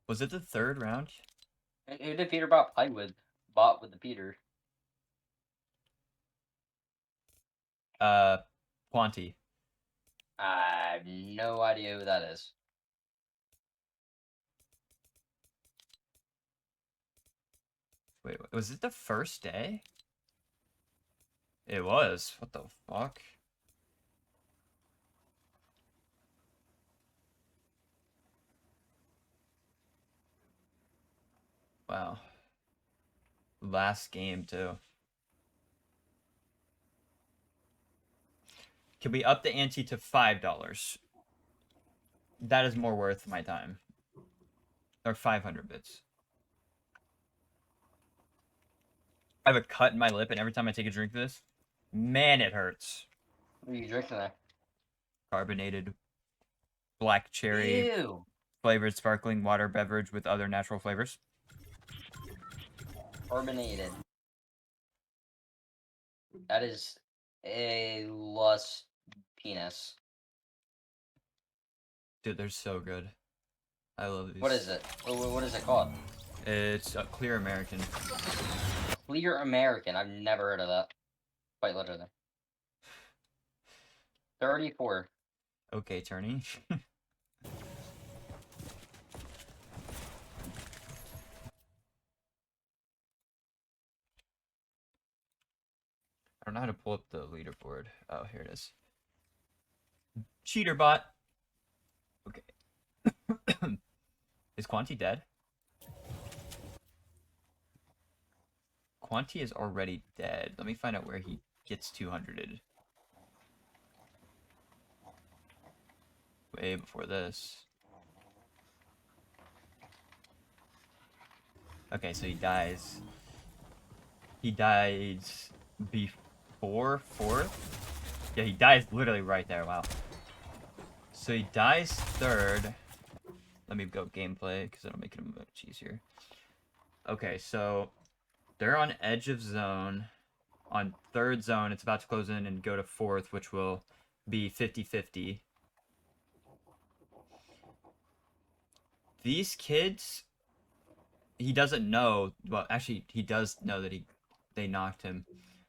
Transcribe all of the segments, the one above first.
Was it the third round? Who did PeterBot play with? Bot with the Peter. Quanti. I have no idea who that is. Wait, was it the first day? It was. What the fuck? Wow. Last game, too. Can we up the ante to $5? That is more worth my time. Or 500 bits. I have a cut in my lip, and every time I take a drink of this, man, it hurts. What are you drinking there? Carbonated black cherry Ew. flavored sparkling water beverage with other natural flavors. Carbonated. That is a lust penis. Dude, they're so good. I love these. What is it? What is it called? It's a Clear American. Clear American. I've never heard of that. Quite literally. 34. Okay, Turney. I don't know how to pull up the leaderboard. Oh, here it is. Cheaterbot. Okay. Is Quanti dead? Quanti is already dead. Let me find out where he gets 200'd. Way before this. Okay, so he dies. He dies before 4th? Yeah, he dies literally right there. Wow. So he dies 3rd. Let me go gameplay, because it'll make it much easier. Okay, so they're on edge of zone. On 3rd zone, it's about to close in and go to 4th, which will be 50-50. These kids, he doesn't know. Well, actually, he does know that they knocked him.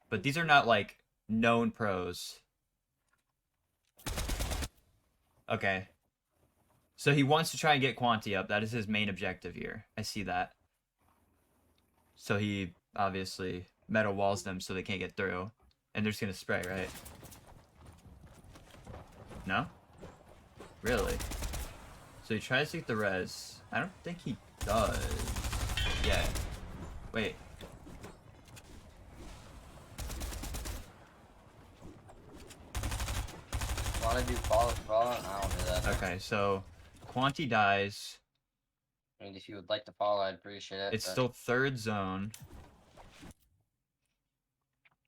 But these are not, like, known pros. Okay. So he wants to try and get Quanti up. That is his main objective here. I see that. So he obviously metal walls them so they can't get through. And they're just going to spray, right? No? Really? So he tries to get the res. I don't think he does. Yeah. Wait. Want to do follow? I don't do that. Okay, so Quanti dies. I mean, if you would like to follow, I'd appreciate it. It's but... still 3rd zone.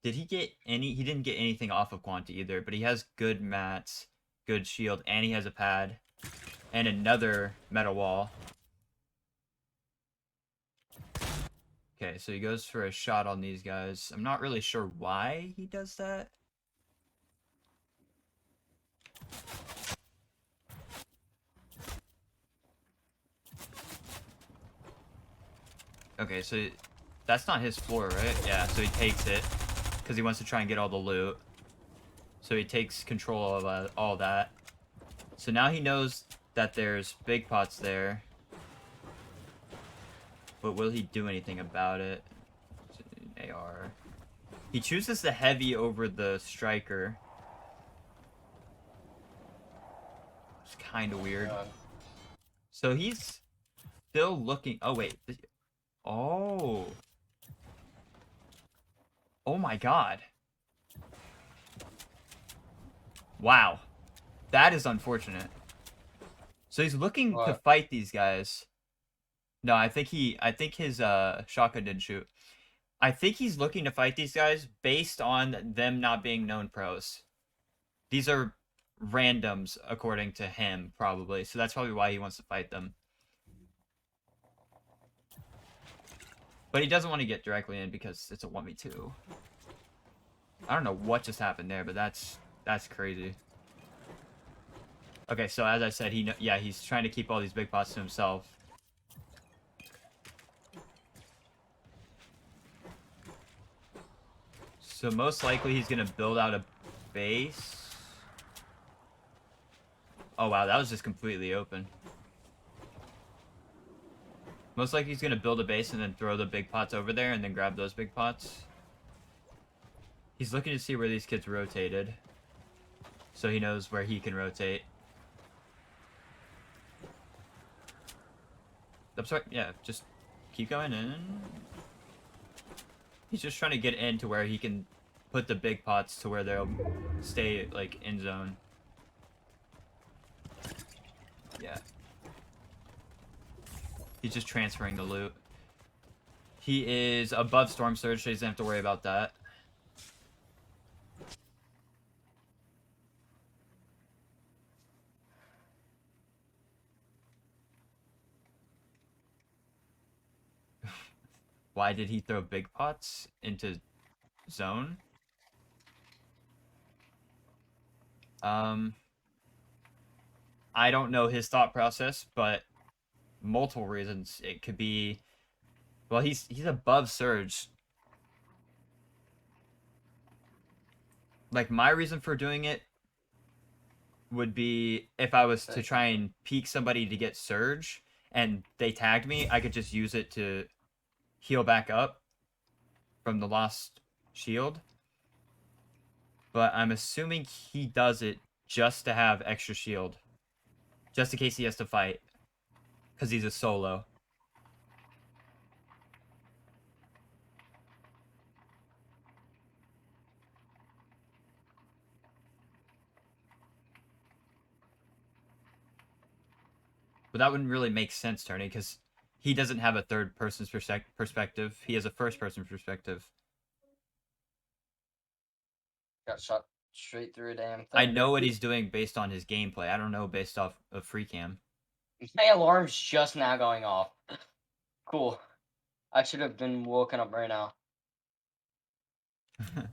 Did he get any? He didn't get anything off of Quanti either, but he has good mats, good shield, and he has a pad. And another metal wall. Okay, so he goes for a shot on these guys. I'm not really sure why he does that. Okay, so that's not his floor, right? Yeah, so he takes it because he wants to try and get all the loot. So he takes control of all that. So now he knows that there's big pots there. But will he do anything about it? AR. He chooses the heavy over the striker. It's kind of weird. So he's still looking. Oh, wait. Oh. Oh my god. Wow. That is unfortunate. So he's looking to fight these guys. No, I think his shotgun didn't shoot. I think he's looking to fight these guys based on them not being known pros. These are randoms, according to him, probably. So that's probably why he wants to fight them. But he doesn't want to get directly in because it's a 1v2. I don't know what just happened there, but that's crazy. Okay, so as I said, he's trying to keep all these big pots to himself. So most likely he's gonna build out a base. Oh wow, that was just completely open. Most likely he's gonna build a base and then throw the big pots over there and then grab those big pots. He's looking to see where these kids rotated. So he knows where he can rotate. I'm sorry, yeah, just keep going in. He's just trying to get into where he can put the big pots to where they'll stay, like, in zone. Yeah. He's just transferring the loot. He is above Storm Surge, so he doesn't have to worry about that. Why did he throw big pots into zone? I don't know his thought process, but multiple reasons. It could be, well, he's above Surge. Like, my reason for doing it would be if I was to try and peek somebody to get Surge and they tagged me, I could just use it to heal back up from the lost shield. But I'm assuming he does it just to have extra shield. Just in case he has to fight. Because he's a solo. But that wouldn't really make sense, Tony, because he doesn't have a third person's perspective. He has a first person perspective. Got shot straight through a damn thing. I know what he's doing based on his gameplay. I don't know based off of free cam. My alarm's just now going off. Cool. I should have been woken up right now. Been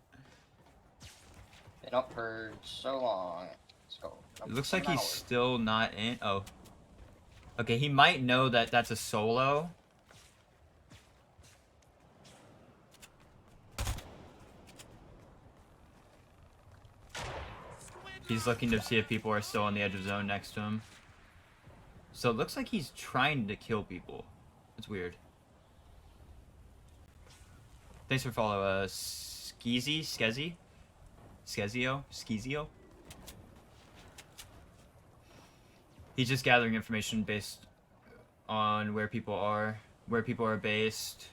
up for so long. Let's go. It looks like he's still not in. Oh. Okay, he might know that that's a solo. He's looking to see if people are still on the edge of zone next to him. So it looks like he's trying to kill people. It's weird. Thanks for follow, Skizio? He's just gathering information based on where people are based.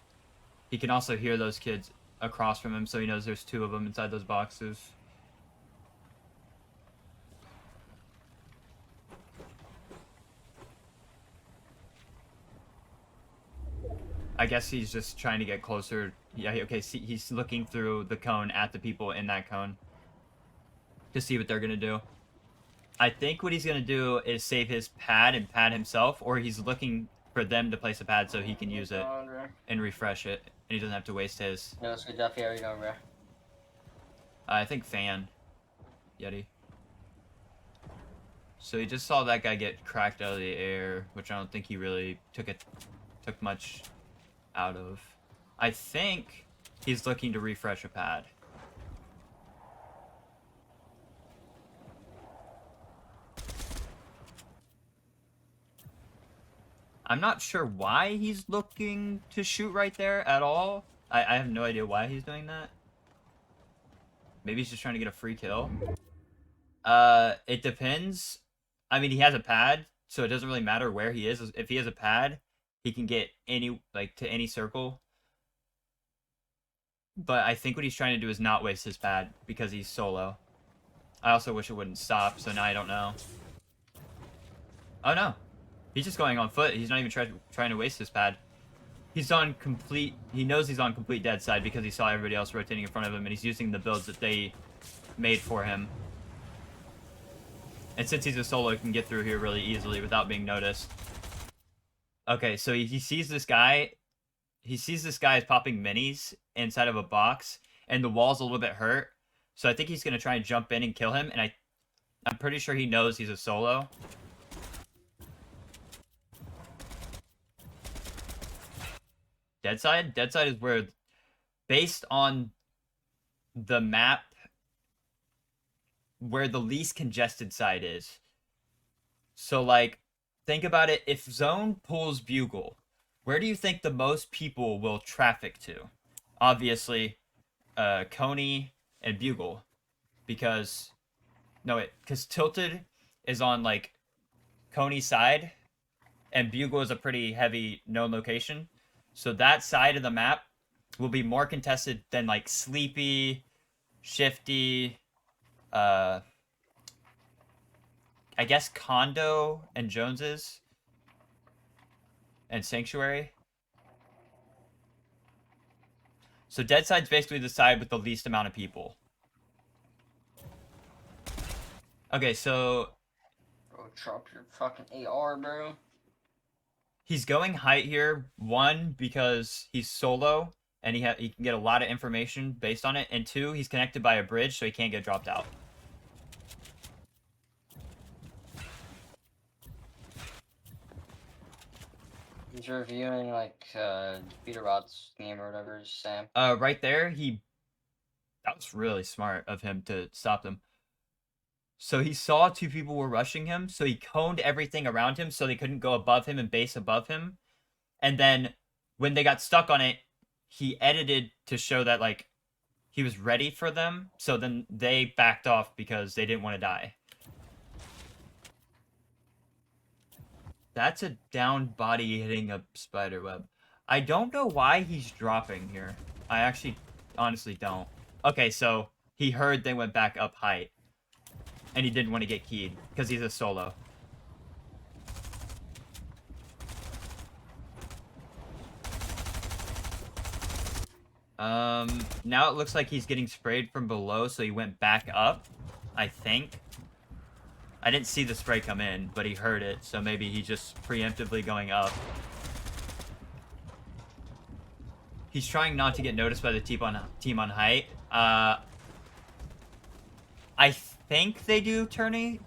He can also hear those kids across from him, so he knows there's two of them inside those boxes. I guess he's just trying to get closer. Yeah, okay, see, he's looking through the cone at the people in that cone to see what they're going to do. I think what he's going to do is save his pad and pad himself, or he's looking for them to place a pad so he can use it and refresh it, and he doesn't have to waste his. No, it's good, Duffy. How are you going, bro? I think Fan. Yeti. So he just saw that guy get cracked out of the air, which I don't think he really took much out of. I think he's looking to refresh a pad. I'm not sure why he's looking to shoot right there at all. I have no idea why he's doing that. Maybe he's just trying to get a free kill. It depends. I mean, he has a pad, so it doesn't really matter where he is. If he has a pad, he can get any, like, to any circle. But I think what he's trying to do is not waste his pad because he's solo. I also wish it wouldn't stop, so now I don't know. Oh no. He's just going on foot. He's not even trying to waste his pad. He's on complete... He knows he's on complete dead side because he saw everybody else rotating in front of him, and he's using the builds that they made for him. And since he's a solo, he can get through here really easily without being noticed. Okay, so he sees this guy. He sees this guy is popping minis inside of a box, and the wall's a little bit hurt. So I think he's going to try and jump in and kill him, and I'm pretty sure he knows he's a solo. Dead side? Dead side is where, based on the map where the least congested side is. So, like, think about it. If Zone pulls Bugle, where do you think the most people will traffic to? Obviously, Coney and Bugle. Because, no, because Tilted is on, like, Coney's side, and Bugle is a pretty heavy known location. So that side of the map will be more contested than, like, Sleepy, Shifty, uh, I guess Condo and Jones's and Sanctuary. So Dead Side's basically the side with the least amount of people. Okay, so Bro, drop your fucking AR, bro. he's going height here. One, because he's solo and he can get a lot of information based on it, and two, he's connected by a bridge, so he can't get dropped out. He's reviewing like PeterBot's game or whatever, Sam. Right there, that was really smart of him to stop them. So he saw two people were rushing him, so he coned everything around him so they couldn't go above him and base above him. And then when they got stuck on it, he edited to show that, like, he was ready for them. So then they backed off because they didn't want to die. That's a down body hitting a spider web. I don't know why he's dropping here. I actually honestly don't. Okay, so he heard they went back up height. And he didn't want to get keyed because he's a solo. Now it looks like he's getting sprayed from below, so he went back up, I think. I didn't see the spray come in, but he heard it, so maybe he's just preemptively going up. He's trying not to get noticed by the team on height. I think they do tourney,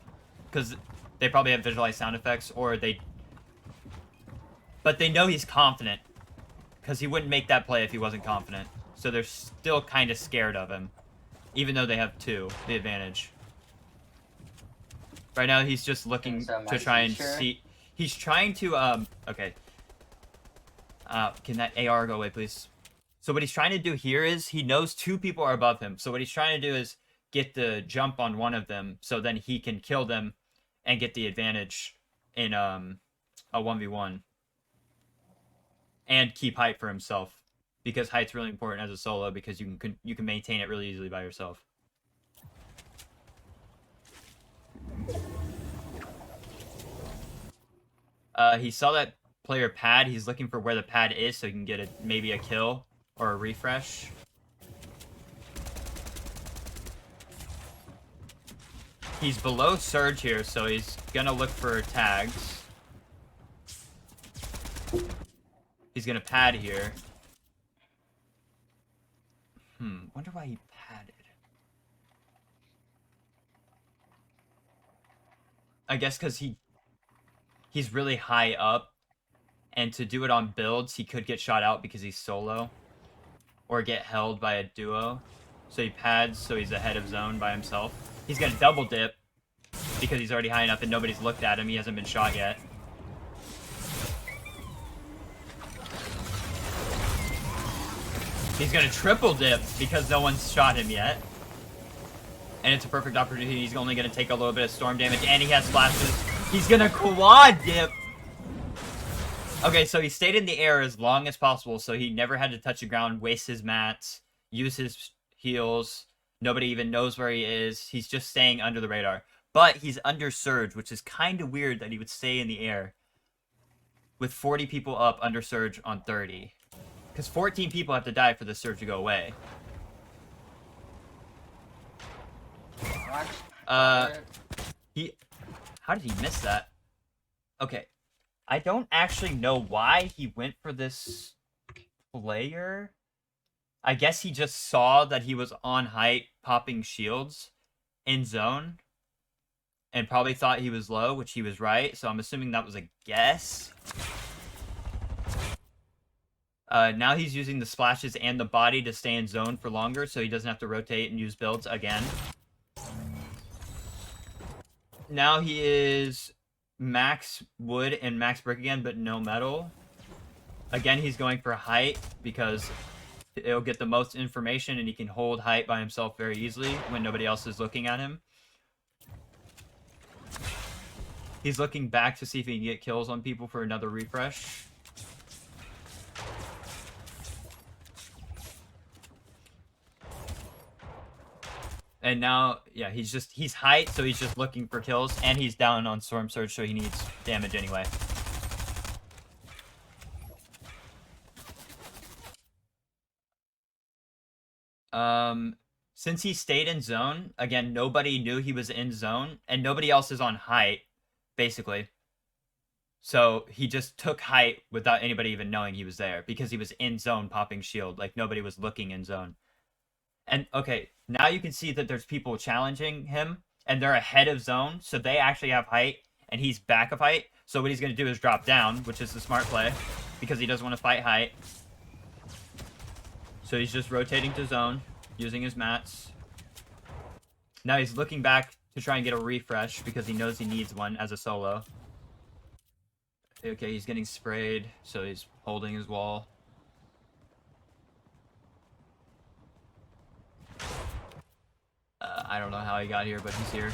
because they probably have visualized sound effects, or they... But they know he's confident, because he wouldn't make that play if he wasn't confident. So they're still kind of scared of him, even though they have the advantage. Right now, he's just looking to try and see... He's trying to, okay. Can that AR go away, please? So what he's trying to do here is, he knows two people are above him. So what he's trying to do is get the jump on one of them, so then he can kill them and get the advantage in, a 1v1. And keep height for himself. Because height's really important as a solo, because you can maintain it really easily by yourself. He saw that player pad. He's looking for where the pad is so he can get maybe a kill or a refresh. He's below Surge here, so he's gonna look for tags. He's gonna pad here. Wonder why he padded. I guess because he's really high up, and to do it on builds, he could get shot out because he's solo, or get held by a duo. So he pads, so he's ahead of zone by himself. He's gonna double dip because he's already high enough and nobody's looked at him. He hasn't been shot yet. He's gonna triple dip because no one's shot him yet. And it's a perfect opportunity. He's only gonna take a little bit of storm damage, and he has flashes. He's gonna quad dip. Okay, so he stayed in the air as long as possible, so he never had to touch the ground, waste his mats, use his heals. Nobody even knows where he is. He's just staying under the radar. But he's under Surge, which is kind of weird that he would stay in the air with 40 people up under Surge on 30. Because 14 people have to die for the Surge to go away. How did he miss that? Okay. I don't actually know why he went for this player. I guess he just saw that he was on height popping shields in zone and probably thought he was low, which he was right. So I'm assuming that was a guess. Now he's using the splashes and the body to stay in zone for longer, so he doesn't have to rotate and use builds again. Now he is max wood and max brick again, but no metal. Again, he's going for height because it'll get the most information and he can hold height by himself very easily when nobody else is looking at him. He's looking back to see if he can get kills on people for another refresh. And now, yeah, he's height, so he's just looking for kills, and he's down on Storm Surge, so he needs damage anyway. Since he stayed in zone, again, nobody knew he was in zone, and nobody else is on height, basically. So he just took height without anybody even knowing he was there, because he was in zone popping shield, like nobody was looking in zone. And, okay, now you can see that there's people challenging him, and they're ahead of zone, so they actually have height, and he's back of height. So what he's going to do is drop down, which is the smart play, because he doesn't want to fight height. So he's just rotating to zone, using his mats. Now he's looking back to try and get a refresh, because he knows he needs one as a solo. Okay, he's getting sprayed, so he's holding his wall. I don't know how he got here, but he's here.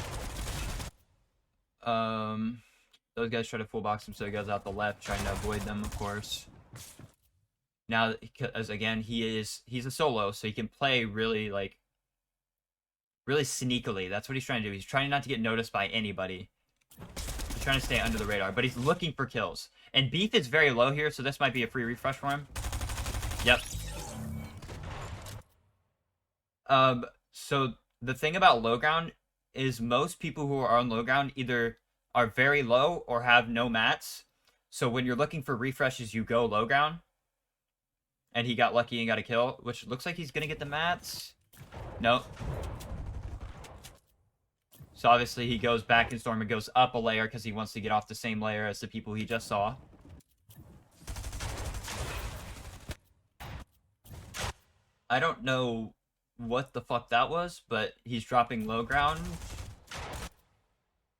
Those guys try to full box him, so he goes out the left, trying to avoid them, of course. Now, as again, he's a solo, so he can play really, like, really sneakily. That's what he's trying to do. He's trying not to get noticed by anybody. He's trying to stay under the radar, but he's looking for kills. And beef is very low here, so this might be a free refresh for him. Yep. So the thing about low ground is most people who are on low ground either are very low or have no mats. So when you're looking for refreshes, you go low ground. And he got lucky and got a kill, which looks like he's going to get the mats. Nope. So obviously he goes back in Storm and goes up a layer because he wants to get off the same layer as the people he just saw. I don't know what the fuck that was, but he's dropping low ground.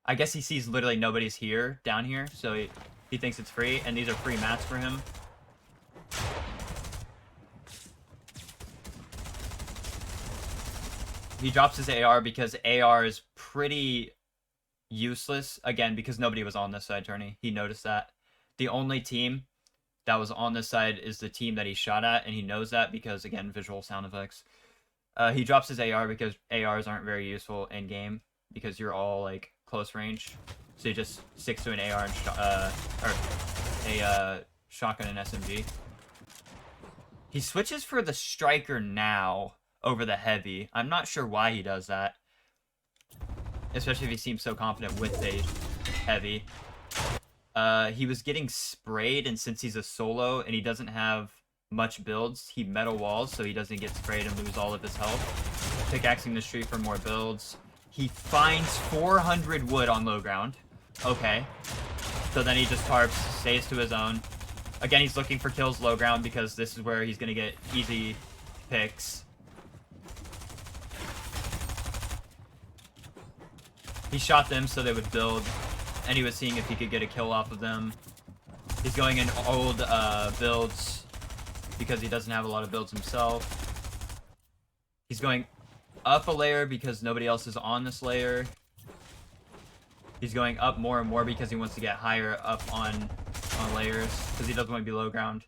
I guess he sees literally nobody's here, down here, so he thinks it's free, and these are free mats for him. He drops his AR because AR is pretty useless, again, because nobody was on this side, Turney. He noticed that. The only team that was on this side is the team that he shot at, and he knows that because, again, visual sound effects. He drops his AR because ARs aren't very useful in game because you're all like close range. So he just sticks to an AR and shotgun and SMG. He switches for the striker now over the heavy. I'm not sure why he does that, especially if he seems so confident with the heavy. He was getting sprayed, and since he's a solo and he doesn't have much builds, he metal walls so he doesn't get sprayed and lose all of his health. Pickaxing the street for more builds. He finds 400 wood on low ground. Okay. So then he just tarps, stays to his own. Again, he's looking for kills low ground because this is where he's going to get easy picks. He shot them so they would build, and he was seeing if he could get a kill off of them. He's going in old builds because he doesn't have a lot of builds himself. He's going up a layer because nobody else is on this layer. He's going up more and more because he wants to get higher up on layers because he doesn't want to be low ground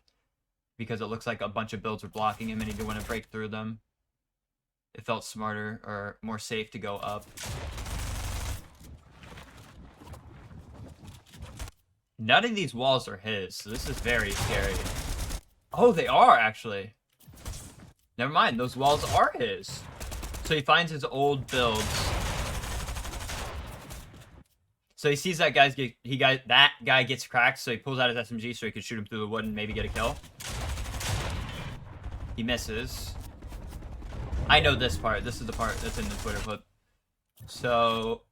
because it looks like a bunch of builds are blocking him and he didn't want to break through them. It felt smarter or more safe to go up. None of these walls are his, so this is very scary. Oh, they are, actually. Never mind, those walls are his. So he finds his old builds. So he sees that that guy gets cracked, so he pulls out his SMG so he can shoot him through the wood and maybe get a kill. He misses. I know this part. This is the part that's in the Twitter clip. So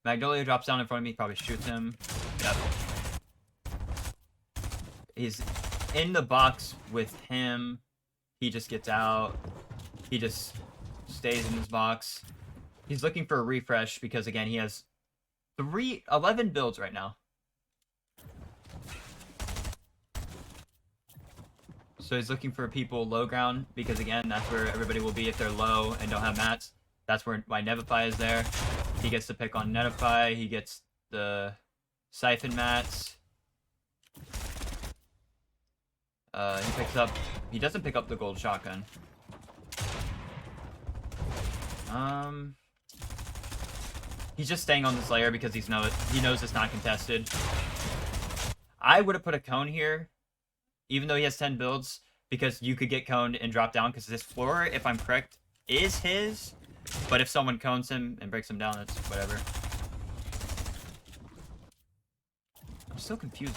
Magnolia drops down in front of me, probably shoots him. Yep. He's in the box with him. He just gets out. He just stays in his box. He's looking for a refresh because, again, he has 11 builds right now. So he's looking for people low ground because, again, that's where everybody will be if they're low and don't have mats. That's why Nevify is there. He gets to pick on Nevify. He gets the Siphon mats. He doesn't pick up the gold shotgun. He's just staying on this layer because he knows it's not contested. I would have put a cone here, even though he has 10 builds, because you could get coned and drop down, because this floor, if I'm correct, is his. But if someone cones him and breaks him down, it's whatever. I'm so confused.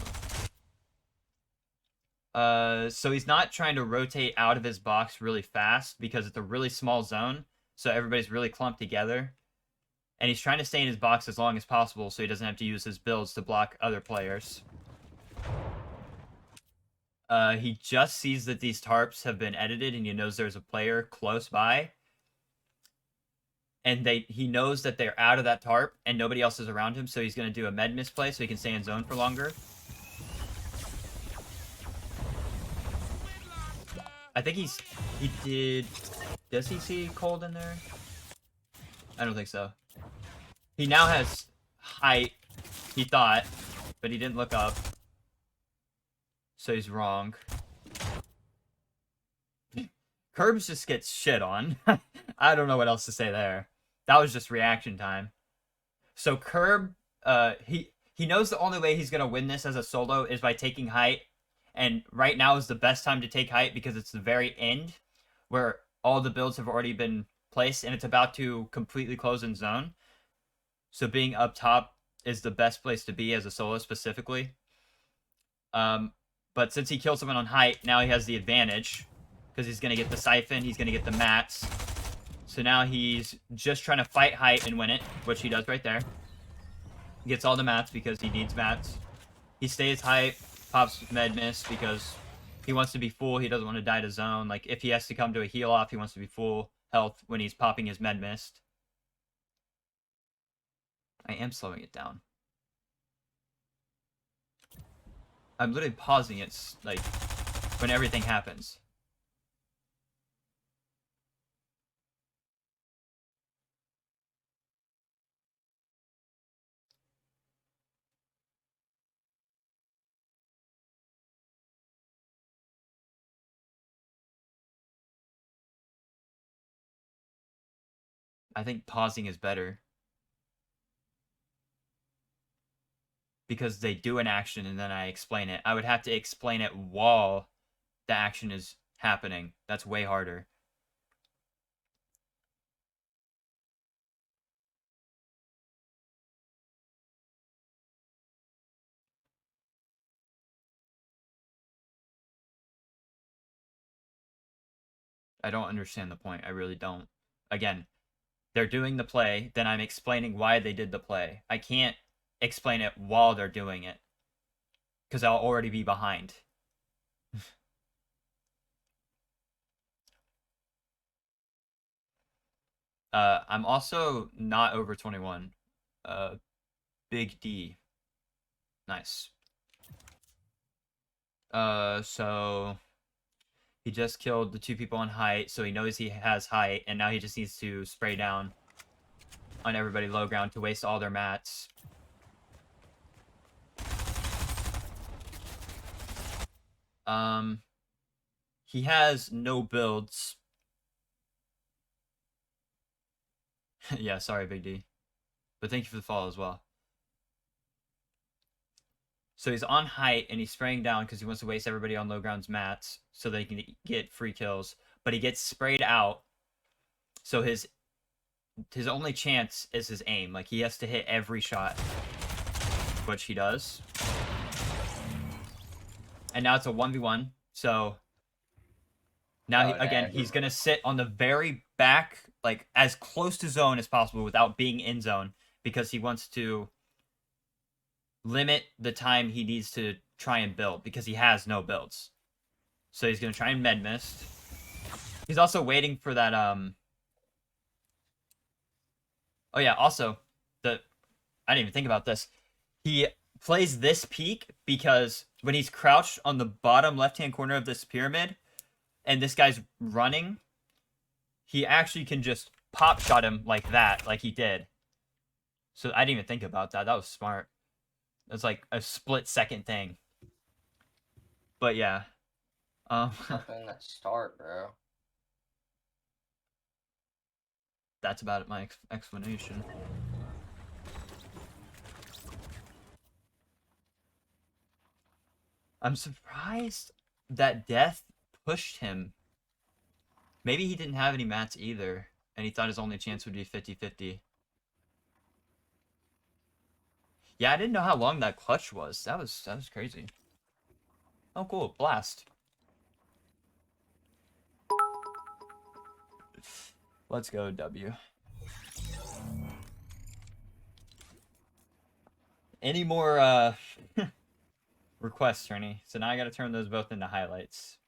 So he's not trying to rotate out of his box really fast because it's a really small zone, so everybody's really clumped together. And he's trying to stay in his box as long as possible so he doesn't have to use his builds to block other players. He just sees that these tarps have been edited and he knows there's a player close by. And he knows that they're out of that tarp and nobody else is around him, so he's going to do a med misplay so he can stay in zone for longer. I think does he see cold in there? I don't think so. He now has height, he thought, but he didn't look up. So he's wrong. Curbs just gets shit on. I don't know what else to say there. That was just reaction time. So Curb, he knows the only way he's going to win this as a solo is by taking height. And right now is the best time to take height because it's the very end where all the builds have already been placed and it's about to completely close in zone. So being up top is the best place to be as a solo specifically. But since he killed someone on height, now he has the advantage because he's going to get the Siphon, he's going to get the mats. So now he's just trying to fight height and win it, which he does right there. He gets all the mats because he needs mats. He stays height, pops med miss because he wants to be full. He doesn't want to die to zone. Like, if he has to come to a heal off, he wants to be full health when he's popping his med mist. I am slowing it down. I'm literally pausing it, like, when everything happens. I think pausing is better. Because they do an action and then I explain it. I would have to explain it while the action is happening. That's way harder. I don't understand the point. I really don't. Again, they're doing the play, then I'm explaining why they did the play. I can't explain it while they're doing it. Because I'll already be behind. I'm also not over 21. Big D. Nice. So he just killed the two people on height, so he knows he has height, and now he just needs to spray down on everybody low ground to waste all their mats. He has no builds. Yeah, sorry, Big D. But thank you for the follow as well. So he's on height, and he's spraying down because he wants to waste everybody on low ground's mats so they can get free kills. But he gets sprayed out, so his only chance is his aim. Like, he has to hit every shot, which he does. And now it's a 1v1, so now, again, he's going to sit on the very back, like, as close to zone as possible without being in zone, because he wants to limit the time he needs to try and build, because he has no builds. So he's gonna try and med mist. He's also waiting for that Oh yeah, also I didn't even think about this. He plays this peak because when he's crouched on the bottom left-hand corner of this pyramid and this guy's running, he actually can just pop shot him like that, like he did. So I didn't even think about that. That was smart. It's like a split-second thing. But yeah. Something that start, bro. That's about my explanation. I'm surprised that death pushed him. Maybe he didn't have any mats either, and he thought his only chance would be 50-50. Yeah, I didn't know how long that clutch was. That was crazy. Oh, cool. Blast. Let's go, W. Any more requests, Ernie? So now I gotta turn those both into highlights.